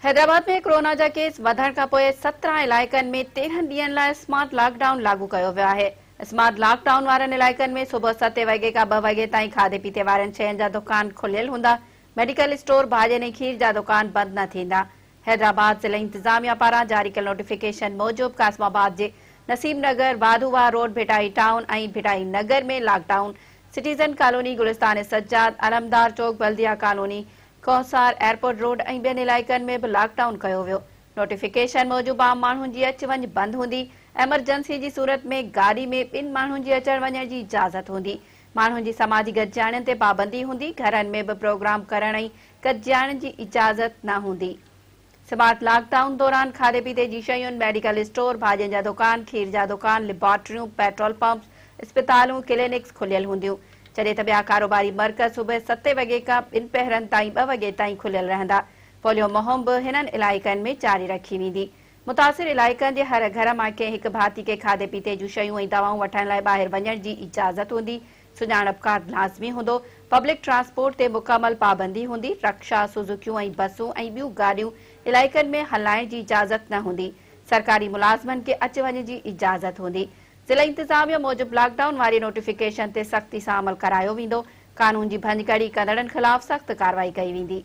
हैदराबाद में कोरोना जा केस वधण खां पोइ 17 इलाइक़नि में 13 ॾींहनि लाइ स्मार्ट लॉकडाउन लागू कयो वियो आहे। स्मार्ट लॉकडाउन वारनि इलाइक़नि में सुबुह 7 वॻे खां 2 वॻे ताईं खाधे पीते वारनि शयुनि जा दुकान खुलियल हूंदा। मेडिकल स्टोर, भाॼियुनि ऐं खीर जा दुकान बंदि न थींदा। हैदराबाद ज़िला इंतज़ामिया पारां जारी कयल नोटिफिकेशन मूजिबि कासमाबाद जे नसीम नगर, वाधूवा रोड, भिटाई टाउन ऐं भिटाई नगर में lockdown, citizen colony, Gulistan Sajjad, अलमदार चौक, बल्दिया कॉलोनी, कोहसार, एयरपोर्ट रोड ऐं ॿियनि इलाइक़नि में बि लॉकडाउन कयो वियो। नोटिफिकेशन मूजिबि आम माण्हुनि जी अच वञ बंदि हूंदी। एमरजेंसी जी सूरत में गाॾी में 2 माण्हुनि जी अचण वञण जी इजाज़त हूंदी। माण्हुनि जी समाजी गॾिजाणियुनि ते पाबंदी हूंदी। घरनि में बि प्रोग्राम करण ऐं गॾिजाइण जी इजाज़त न हूंदी। स्मार्ट लॉकडाउन दौरान खाधे पीते जी शयुनि, मेडिकल स्टोर, भाॼियुनि जा दुकान, खीर जा दुकान, लेबोरेटरियूं, पेट्रोल पंप, अस्पतालूं, क्लिनिक्स खुलियल हूंदियूं, जॾहिं त ॿिया कारोबारी मर्कज़ सुबुह 7 वॻे खां 2 पहिरनि ताईं 2 वॻे ताईं खुलियल रहंदा। पोलियो मुहिम बि हिननि इलाइक़नि में जारी रखी वेंदी। मुतासिर इलाइक़नि जे हर घर मां कंहिं हिक भाती खे खाधे पीते जूं शयूं ऐं दवाऊं वठण लाइ ॿाहिरि वञण जी इजाज़त हूंदी। सुञाणप कार्ड लाज़मी हूंदो। पब्लिक ट्रांसपोर्ट ते मुकमल पाबंदी हूंदी। रक्षा, सुज़ुकियूं ऐं बसूं ऐं ॿियूं गाॾियूं इलाइक़नि में हलाइण जी इजाज़त न हूंदी। सरकारी मुलाज़िमनि खे अच वञ जी इजाज़त हूंदी। ज़िला इंतज़ामिया मूजिबि लॉकडाउन वारी नोटिफिकेशन ते सख़्ती सां अमल करायो वेंदो। कानून जी भञकड़ी कंदड़नि ख़िलाफ़ सख़्त कार्रवाई कई वेंदी।